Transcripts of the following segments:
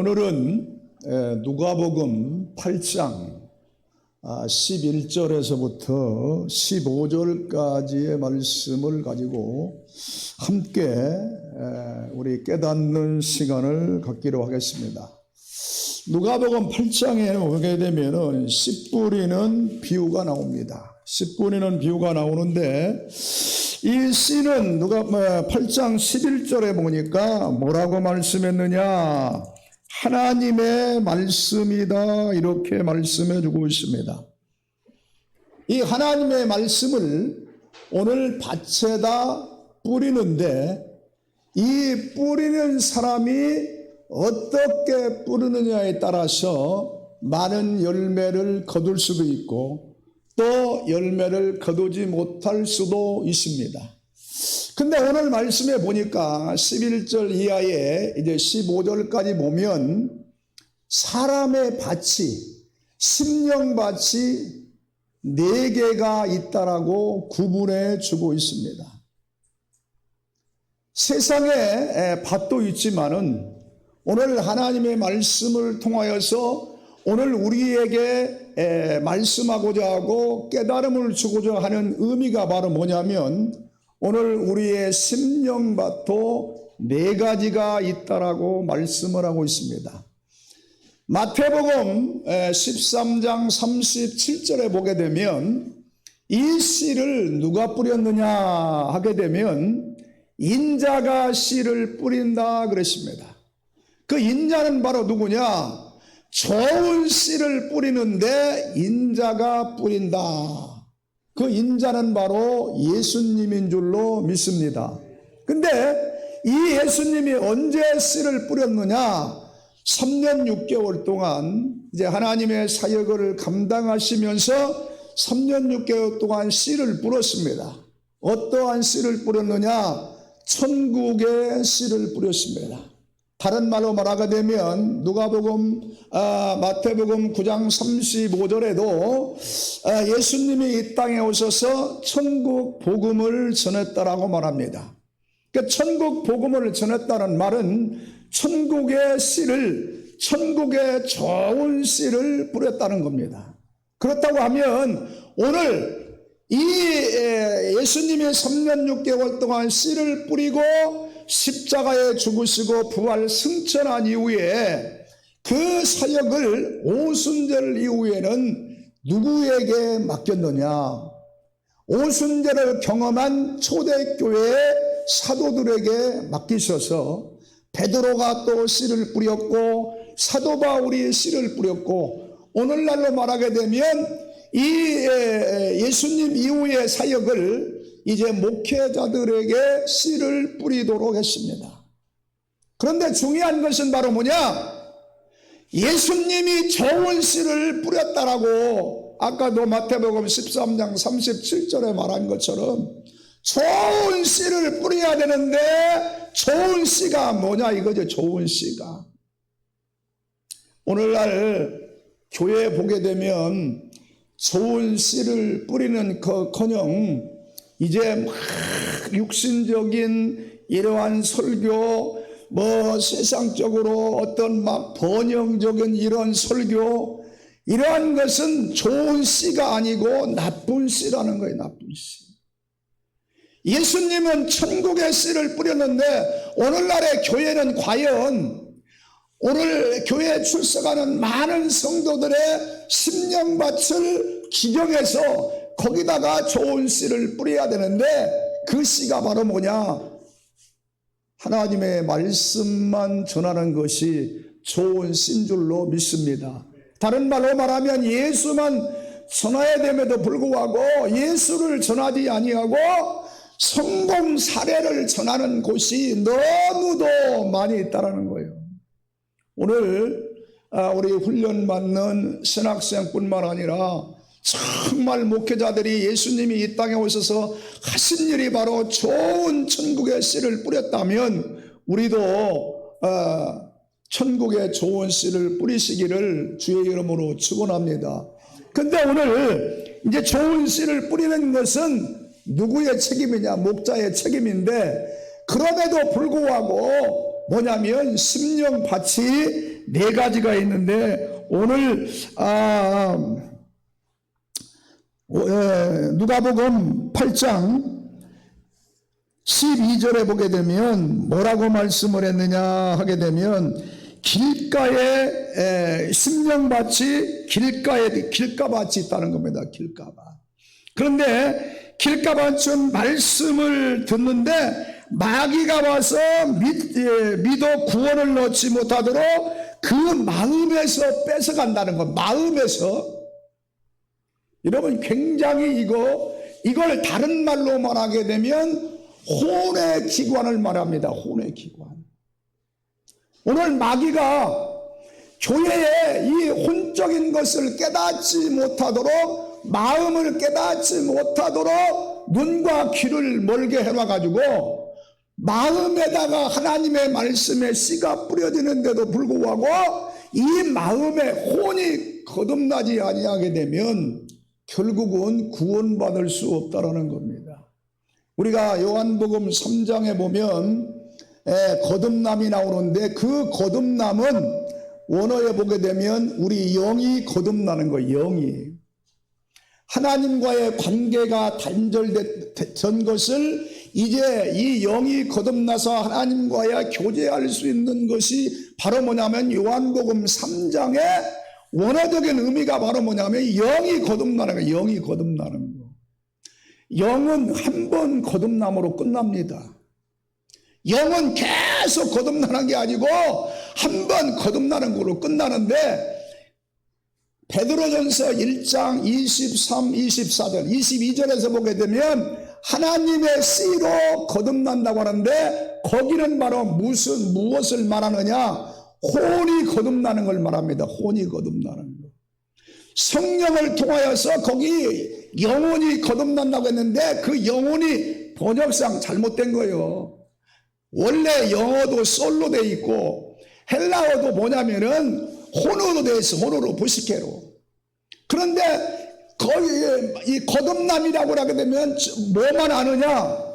오늘은 누가복음 8장 11절에서부터 15절까지의 말씀을 가지고 함께 우리 깨닫는 시간을 갖기로 하겠습니다. 누가복음 8장에 오게 되면은 씨 뿌리는 비유가 나옵니다. 씨 뿌리는 비유가 나오는데 이 씨는 8장 11절에 보니까 뭐라고 말씀했느냐? 하나님의 말씀이다, 이렇게 말씀해 주고 있습니다. 이 하나님의 말씀을 오늘 밭에다 뿌리는데 이 뿌리는 사람이 어떻게 뿌리느냐에 따라서 많은 열매를 거둘 수도 있고 또 열매를 거두지 못할 수도 있습니다. 근데 오늘 말씀에 보니까 11절 이하에 이제 15절까지 보면 사람의 밭이, 심령밭이 4개가 있다라고 구분해 주고 있습니다. 세상에 밭도 있지만은 오늘 하나님의 말씀을 통하여서 오늘 우리에게 말씀하고자 하고 깨달음을 주고자 하는 의미가 바로 뭐냐면 오늘 우리의 심령밭도 4가지가 있다라고 말씀을 하고 있습니다. 마태복음 13장 37절에 보게 되면 이 씨를 누가 뿌렸느냐 하게 되면 인자가 씨를 뿌린다 그랬습니다. 그 인자는 바로 누구냐? 좋은 씨를 뿌리는데 인자가 뿌린다. 그 인자는 바로 예수님인 줄로 믿습니다. 근데 이 예수님이 언제 씨를 뿌렸느냐? 3년 6개월 동안 이제 하나님의 사역을 감당하시면서 3년 6개월 동안 씨를 뿌렸습니다. 어떠한 씨를 뿌렸느냐? 천국의 씨를 뿌렸습니다. 다른 말로 말하게 되면 마태복음 9장 35절에도 예수님이 이 땅에 오셔서 천국 복음을 전했다라고 말합니다. 그러니까 천국 복음을 전했다는 말은 천국의 씨를, 천국의 좋은 씨를 뿌렸다는 겁니다. 그렇다고 하면 오늘 이 예수님이 3년 6개월 동안 씨를 뿌리고 십자가에 죽으시고 부활 승천한 이후에 그 사역을 오순절 이후에는 누구에게 맡겼느냐? 오순절을 경험한 초대교회 사도들에게 맡기셔서 베드로가 또 씨를 뿌렸고 사도 바울이 씨를 뿌렸고 오늘날로 말하게 되면 이 예수님 이후의 사역을 이제 목회자들에게 씨를 뿌리도록 했습니다. 그런데 중요한 것은 바로 뭐냐? 예수님이 좋은 씨를 뿌렸다라고 아까도 마태복음 13장 37절에 말한 것처럼 좋은 씨를 뿌려야 되는데 좋은 씨가 뭐냐 이거죠. 좋은 씨가 오늘날 교회에 보게 되면 좋은 씨를 뿌리는 커녕 이제 막 육신적인 이러한 설교, 세상적으로 어떤 막 번영적인 이런 설교, 이러한 것은 좋은 씨가 아니고 나쁜 씨라는 거예요. 나쁜 씨. 예수님은 천국의 씨를 뿌렸는데 오늘날의 교회는 과연 오늘 교회에 출석하는 많은 성도들의 심령밭을 기경해서 거기다가 좋은 씨를 뿌려야 되는데 그 씨가 바로 뭐냐? 하나님의 말씀만 전하는 것이 좋은 씨인 줄로 믿습니다. 다른 말로 말하면 예수만 전해야 됨에도 불구하고 예수를 전하지 아니하고 성공 사례를 전하는 곳이 너무도 많이 있다는 거예요. 오늘 우리 훈련받는 신학생뿐만 아니라 정말 목회자들이 예수님이 이 땅에 오셔서 하신 일이 바로 좋은 천국의 씨를 뿌렸다면 우리도 천국의 좋은 씨를 뿌리시기를 주의 이름으로 축원합니다. 근데 오늘 이제 좋은 씨를 뿌리는 것은 누구의 책임이냐? 목자의 책임인데 그럼에도 불구하고 뭐냐면 심령밭이 네 가지가 있는데 오늘 누가복음 8장 12절에 보게 되면 뭐라고 말씀을 했느냐 하게 되면 길가에 심령밭이 길가밭이 있다는 겁니다. 길가밭. 그런데 길가밭은 말씀을 듣는데 마귀가 와서 믿어 구원을 얻지 못하도록 그 마음에서 뺏어간다는 것. 마음에서. 여러분 굉장히 이걸 다른 말로 말하게 되면 혼의 기관을 말합니다. 혼의 기관. 오늘 마귀가 교회에 이 혼적인 것을 깨닫지 못하도록 마음을 깨닫지 못하도록 눈과 귀를 멀게 해놔가지고 마음에다가 하나님의 말씀에 씨가 뿌려지는데도 불구하고 이 마음에 혼이 거듭나지 아니하게 되면 결국은 구원받을 수 없다라는 겁니다. 우리가 요한복음 3장에 보면 거듭남이 나오는데 그 거듭남은 원어에 보게 되면 우리 영이 거듭나는 거예요. 영이. 하나님과의 관계가 단절된 것을 이제 이 영이 거듭나서 하나님과의 교제할 수 있는 것이 바로 뭐냐면 요한복음 3장의 원어적인 의미가 바로 뭐냐면 영이 거듭나는 거예요. 영이 거듭나는 거. 영은 한 번 거듭남으로 끝납니다. 영은 계속 거듭나는 게 아니고 한 번 거듭나는 걸로 끝나는데 베드로전서 1장 23, 24절, 22절에서 보게 되면 하나님의 씨로 거듭난다고 하는데 거기는 바로 무엇을 말하느냐? 혼이 거듭나는 걸 말합니다. 혼이 거듭나는 거. 성령을 통하여서 거기 영혼이 거듭난다고 했는데 그 영혼이 번역상 잘못된 거예요. 원래 영어도 솔로 돼 있고 헬라어도 뭐냐면은 혼으로 돼 있어. 혼으로 부시케로. 그런데 거기 이 거듭남이라고 하게 되면 뭐만 아느냐?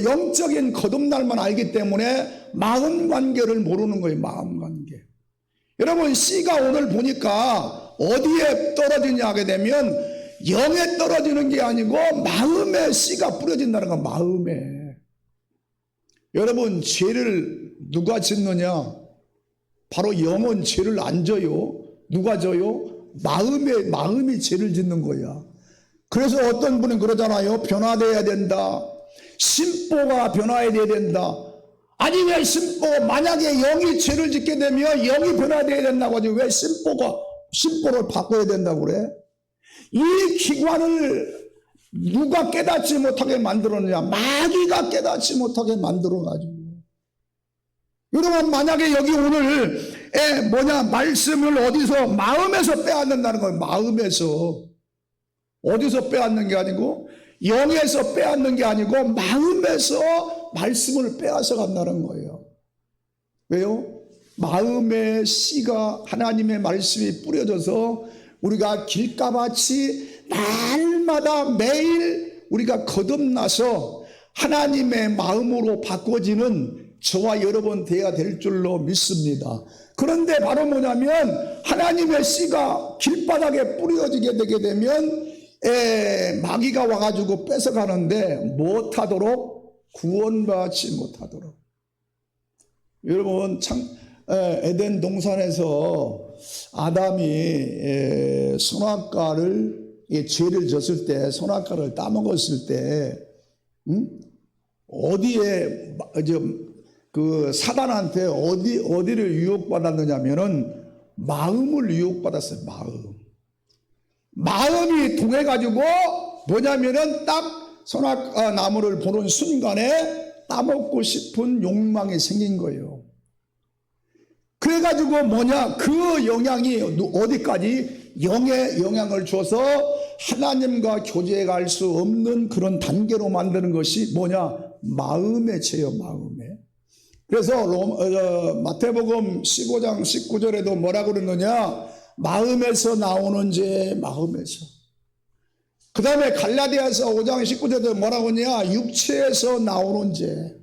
영적인 거듭날만 알기 때문에 마음 관계를 모르는 거예요. 마음 관계. 여러분 씨가 오늘 보니까 어디에 떨어지냐 하게 되면 영에 떨어지는 게 아니고 마음에 씨가 뿌려진다는 거. 마음에. 여러분 죄를 누가 짓느냐? 바로 영은 죄를 안 져요. 누가 져요? 마음이 죄를 짓는 거야. 그래서 어떤 분은 그러잖아요. 변화되어야 된다. 심보가 변화해야 된다. 아니 왜 만약에 영이 죄를 짓게 되면 영이 변화되어야 된다고 하지 왜 심보를 바꿔야 된다고 그래? 이 기관을 누가 깨닫지 못하게 만들었느냐? 마귀가 깨닫지 못하게 만들어가지고. 여러분 만약에 여기 오늘 말씀을 어디서 마음에서 빼앗는다는 거예요. 마음에서. 어디서 빼앗는 게 아니고 영에서 빼앗는 게 아니고 마음에서 말씀을 빼앗아 간다는 거예요. 왜요? 마음의 씨가 하나님의 말씀이 뿌려져서 우리가 길가밭이 날마다 매일 우리가 거듭나서 하나님의 마음으로 바꿔지는 저와 여러분 되어야 될 줄로 믿습니다. 그런데 바로 뭐냐면 하나님의 씨가 길바닥에 뿌려지게 되게 되면 마귀가 와가지고 뺏어가는데 못하도록 구원받지 못하도록. 여러분 에덴 동산에서 아담이 선악과를 죄를 졌을 때 선악과를 따먹었을 때 어디에 그 사단한테 어디를 유혹받았느냐면은 마음을 유혹받았어요. 마음이 통해가지고 뭐냐면은 딱 선악 나무를 보는 순간에 따먹고 싶은 욕망이 생긴 거예요. 그래가지고 그 영향이 어디까지 영에 영향을 줘서 하나님과 교제할 수 없는 그런 단계로 만드는 것이 마음의 죄요. 마음에. 그래서 마태복음 15장 19절에도 뭐라고 그러느냐? 마음에서 나오는 죄, 마음에서. 그 다음에 갈라디아서 5장 19절에도 뭐라고 하냐? 육체에서 나오는 죄.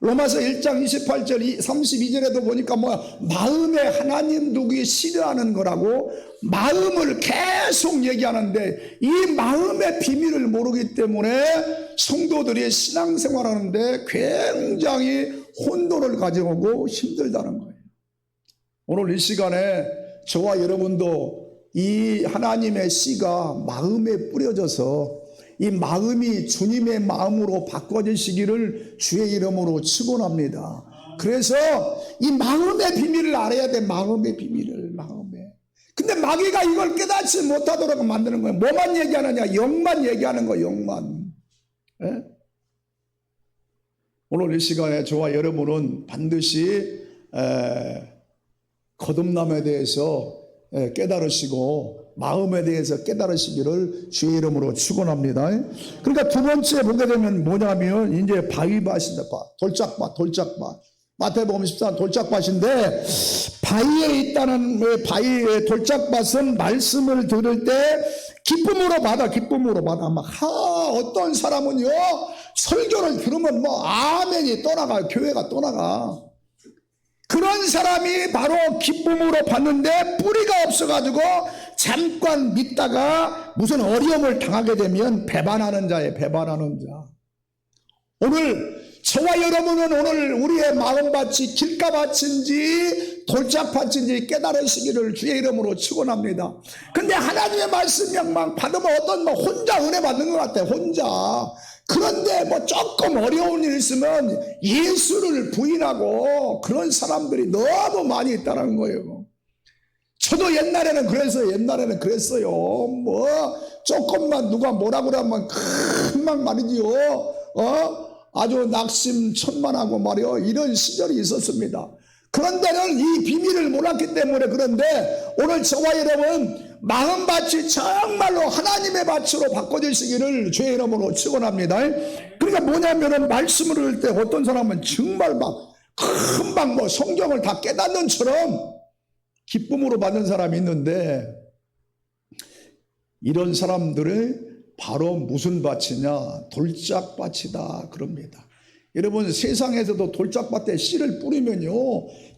로마서 1장 28절 32절에도 보니까 마음에 하나님 두기 싫어하는 거라고 마음을 계속 얘기하는데, 이 마음의 비밀을 모르기 때문에 성도들이 신앙생활하는데 굉장히 혼돈을 가져오고 힘들다는 거예요. 오늘 이 시간에 저와 여러분도 이 하나님의 씨가 마음에 뿌려져서 이 마음이 주님의 마음으로 바꿔지시기를 주의 이름으로 축원합니다. 그래서 이 마음의 비밀을 알아야 돼. 마음의 비밀을. 마음에. 근데 마귀가 이걸 깨닫지 못하도록 만드는 거예요. 뭐만 얘기하느냐? 영만 얘기하는 거예요. 영만. 예? 오늘 이 시간에 저와 여러분은 반드시 거듭남에 대해서 깨달으시고 마음에 대해서 깨달으시기를 주의 이름으로 축원합니다. 그러니까 두 번째 보게 되면 뭐냐면 이제 바위밭이다. 돌짝밭. 마태복음 14 돌짝밭인데, 바위에 있다는 바위의 돌짝밭은 말씀을 들을 때 기쁨으로 받아. 어떤 사람은요, 설교를 들으면 아멘이 떠나가요. 교회가 떠나가. 그런 사람이 바로 기쁨으로 받는데 뿌리가 없어가지고 잠깐 믿다가 무슨 어려움을 당하게 되면 배반하는 자예요. 배반하는 자. 오늘 저와 여러분은 오늘 우리의 마음밭이 길가밭인지 돌짝밭인지 깨달으시기를 주의 이름으로 축원합니다. 근데 하나님의 말씀 명망 받으면 어떤 혼자 은혜 받는 것 같아요. 혼자. 그런데 조금 어려운 일 있으면 예수를 부인하고 그런 사람들이 너무 많이 있다는 거예요. 저도 옛날에는 그랬어요. 조금만 누가 뭐라 그러면 금방 말이지요. 아주 낙심천만하고 말이요. 이런 시절이 있었습니다. 그런데는 이 비밀을 몰랐기 때문에. 그런데 오늘 저와 여러분 마음밭이 정말로 하나님의 밭으로 바꿔주시기를 주의 이름으로 축원합니다. 그러니까 뭐냐면은 말씀을 들을 때 어떤 사람은 정말 금방 성경을 다 깨닫는 처럼 기쁨으로 받는 사람이 있는데, 이런 사람들은 바로 무슨 밭이냐? 돌짝밭이다 그럽니다. 여러분, 세상에서도 돌짝밭에 씨를 뿌리면요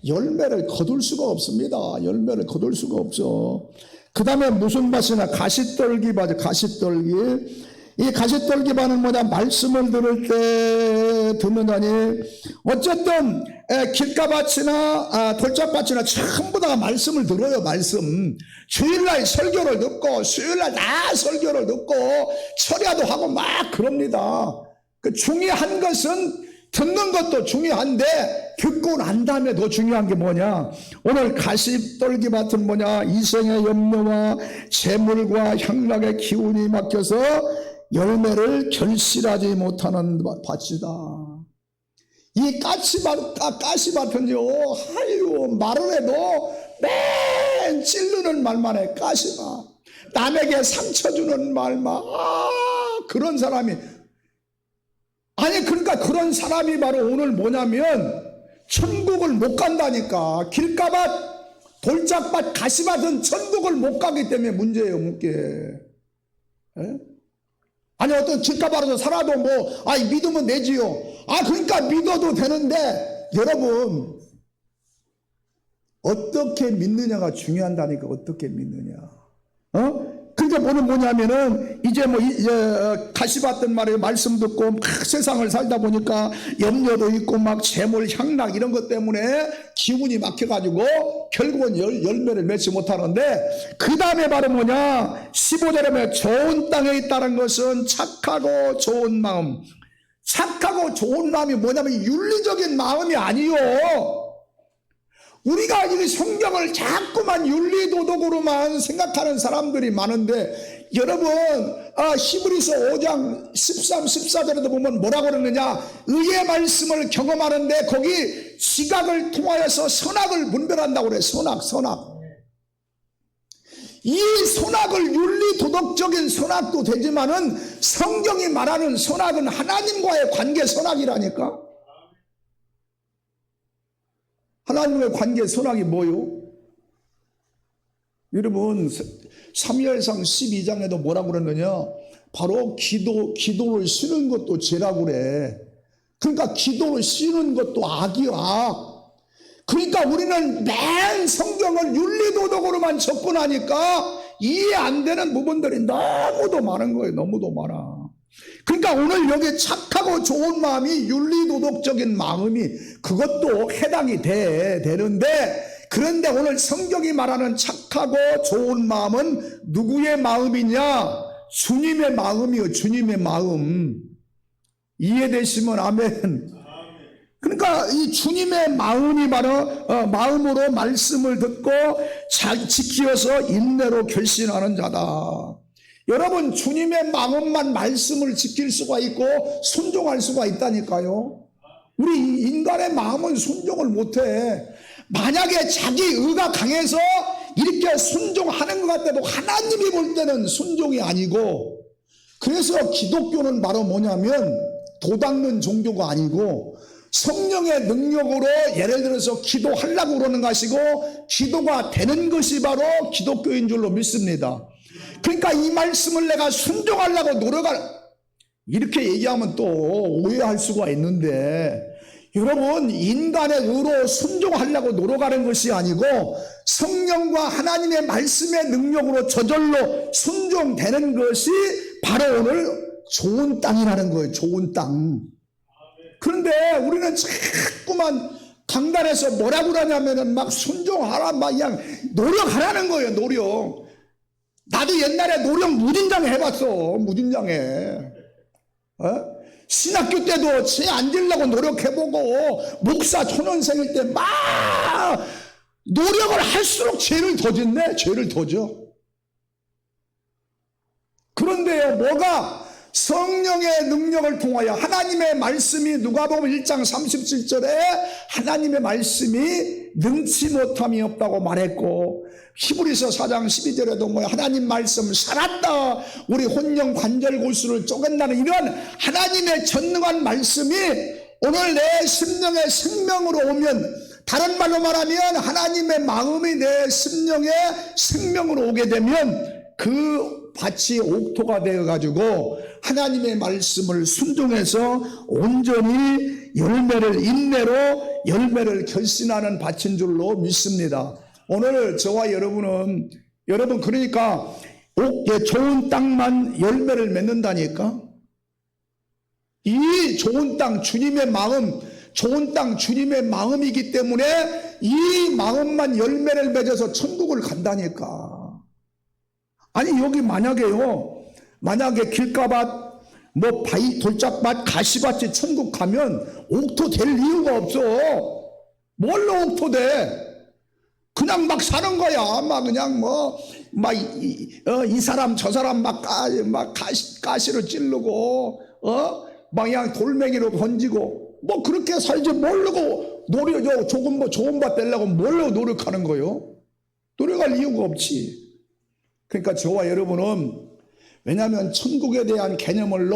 열매를 거둘 수가 없습니다. 열매를 거둘 수가 없어. 그 다음에 무슨 밭이냐? 가시떨기 밭. 이 가시떨기밭은 뭐냐? 말씀을 들을 때 듣는다니. 어쨌든 길가밭이나 돌짝밭이나 전부 다 말씀을 들어요. 말씀. 주일날 설교를 듣고 수요일날 다 설교를 듣고 철야도 하고 막 그럽니다. 그 중요한 것은 듣는 것도 중요한데 듣고 난 다음에 더 중요한 게 뭐냐? 오늘 가시떨기밭은 뭐냐? 이생의 염려와 재물과 향락의 기운이 막혀서 열매를 결실하지 못하는 밭이다. 이 가시밭은요, 말을 해도 맨 찌르는 말만 해. 가시밭. 남에게 상처 주는 말만. 그런 사람이. 그러니까 그런 사람이 바로 오늘 뭐냐면 천국을 못 간다니까. 길가밭, 돌짝밭, 가시밭은 천국을 못 가기 때문에 문제예요. 묻게. 어떤 길가밭에서 살아도 믿으면 되지요. 그러니까 믿어도 되는데, 여러분 어떻게 믿느냐가 중요하다니까. 어떻게 믿느냐. 그러니까 뭐냐면은 이제 가시밭든 말이에요. 말씀 듣고 막 세상을 살다 보니까 염려도 있고 막 재물, 향락 이런 것 때문에 기운이 막혀가지고 결국은 열매를 맺지 못하는데, 그 다음에 바로 뭐냐? 15절에 좋은 땅에 있다는 것은 착하고 좋은 마음. 착하고 좋은 마음이 뭐냐면 윤리적인 마음이 아니요. 우리가 이 성경을 자꾸만 윤리도덕으로만 생각하는 사람들이 많은데, 여러분 히브리서 5장 13, 14절에도 보면 뭐라고 그러느냐? 의의 말씀을 경험하는데 거기 지각을 통하여서 선악을 분별한다고 그래. 선악. 이 선악을 윤리도덕적인 선악도 되지만은 성경이 말하는 선악은 하나님과의 관계 선악이라니까. 하나님의 관계 선악이 뭐요? 여러분, 사무엘상 12장에도 뭐라고 그랬느냐? 바로 기도를 쉬는 것도 죄라고 그래. 그러니까 기도를 씌우는 것도 악이야, 악. 그러니까 우리는 맨 성경을 윤리도덕으로만 접근하니까 이해 안 되는 부분들이 너무도 많은 거예요. 너무도 많아. 그러니까 오늘 여기 착하고 좋은 마음이 윤리도덕적인 마음이 그것도 해당이 되는데, 그런데 오늘 성경이 말하는 착하고 좋은 마음은 누구의 마음이냐? 주님의 마음이요. 주님의 마음. 이해되시면 아멘. 그러니까 이 주님의 마음이 바로 마음으로 말씀을 듣고 지키어서 인내로 결신하는 자다. 여러분, 주님의 마음만 말씀을 지킬 수가 있고 순종할 수가 있다니까요. 우리 인간의 마음은 순종을 못해. 만약에 자기 의가 강해서 이렇게 순종하는 것 같아도 하나님이 볼 때는 순종이 아니고, 그래서 기독교는 바로 뭐냐면 도닦는 종교가 아니고 성령의 능력으로 예를 들어서 기도하려고 그러는 것이고 기도가 되는 것이 바로 기독교인 줄로 믿습니다. 그러니까 이 말씀을 내가 순종하려고 이렇게 얘기하면 또 오해할 수가 있는데, 여러분, 인간의 의로 순종하려고 노력하는 것이 아니고 성령과 하나님의 말씀의 능력으로 저절로 순종되는 것이 바로 오늘 좋은 땅이라는 거예요. 좋은 땅. 그런데 우리는 자꾸만 강단에서 뭐라고 그러냐면은 막 순종하라, 막 그냥 노력하라는 거예요. 노력. 나도 옛날에 노력 무진장에 해봤어. 무진장에. 신학교 때도 쟤 앉으려고 노력해보고, 목사 초년생일 때 막 노력을 할수록 죄를 더 짓네. 죄를 더 져. 그런데요, 뭐가 성령의 능력을 통하여 하나님의 말씀이 누가복음 1장 37절에 하나님의 말씀이 능치 못함이 없다고 말했고, 히브리서 4장 12절에도 뭐 하나님 말씀 살았다, 우리 혼령 관절 골수를 쪼갠다는 이런 하나님의 전능한 말씀이 오늘 내 심령의 생명으로 오면, 다른 말로 말하면 하나님의 마음이 내 심령의 생명으로 오게 되면 그 밭이 옥토가 되어가지고 하나님의 말씀을 순종해서 온전히 인내로 열매를 결신하는 밭인 줄로 믿습니다. 오늘 저와 여러분 그러니까 좋은 땅만 열매를 맺는다니까. 이 좋은 땅 주님의 마음, 좋은 땅 주님의 마음이기 때문에 이 마음만 열매를 맺어서 천국을 간다니까. 아니, 여기 만약에 길가밭, 뭐 돌짝밭, 가시밭이 천국 가면 옥토 될 이유가 없어. 뭘로 옥토 돼? 그냥 막 사는 거야. 막 그냥 이 사람 저 사람 막 가시로 찌르고, 막 그냥 돌멩이로 던지고, 뭐 그렇게 살지. 모르고 좋은 밭 되려고 뭘로 노력하는 거요? 노력할 이유가 없지. 그러니까 저와 여러분은, 왜냐하면 천국에 대한 개념을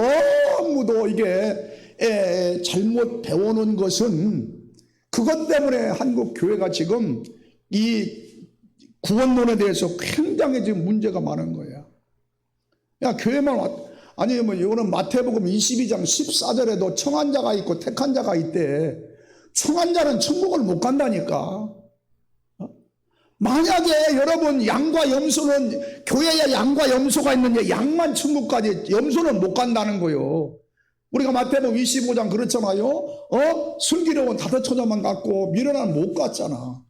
너무도 이게 잘못 배워놓은 것은, 그것 때문에 한국 교회가 지금 이 구원론에 대해서 굉장히 지금 문제가 많은 거야. 야, 교회만 아니면 이거는 마태복음 22장 14절에도 청한 자가 있고 택한 자가 있대. 청한 자는 천국을 못 간다니까. 만약에 여러분, 양과 염소는, 교회에 양과 염소가 있는데 양만 천국까지, 염소는 못 간다는 거요. 우리가 마태복음 25장 그렇잖아요. 슬기로운 5처자만 갔고 미련한 못 갔잖아.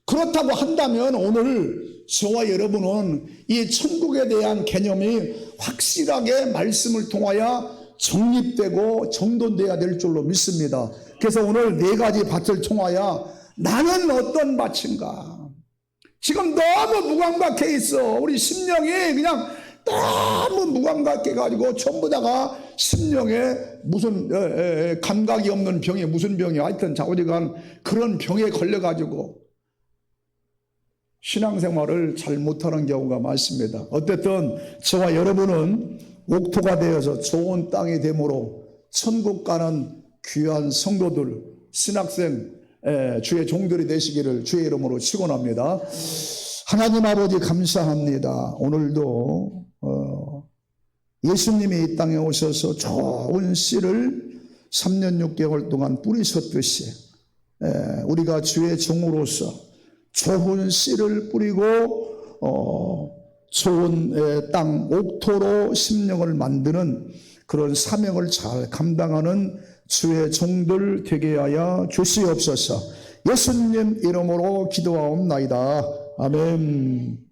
그렇다고 한다면 오늘 저와 여러분은 이 천국에 대한 개념이 확실하게 말씀을 통하여 정립되고 정돈돼야 될 줄로 믿습니다. 그래서 오늘 4가지 밭을 통하여 나는 어떤 밭인가. 지금 너무 무감각해 있어. 우리 심령이 그냥 너무 무감각해 가지고 전부 다가 심령에 무슨 감각이 없는 병이 무슨 병이 하여튼 자오지간 그런 병에 걸려 가지고 신앙생활을 잘 못하는 경우가 많습니다. 어쨌든 저와 여러분은 옥토가 되어서 좋은 땅이 되므로 천국 가는 귀한 성도들, 신학생, 주의 종들이 되시기를 주의 이름으로 축원합니다. 하나님 아버지 감사합니다. 오늘도 예수님이 이 땅에 오셔서 좋은 씨를 3년 6개월 동안 뿌리셨듯이 우리가 주의 종으로서 좋은 씨를 뿌리고 좋은 땅 옥토로 심령을 만드는 그런 사명을 잘 감당하는 주의 종들 되게 하여 주시옵소서. 예수님 이름으로 기도하옵나이다. 아멘.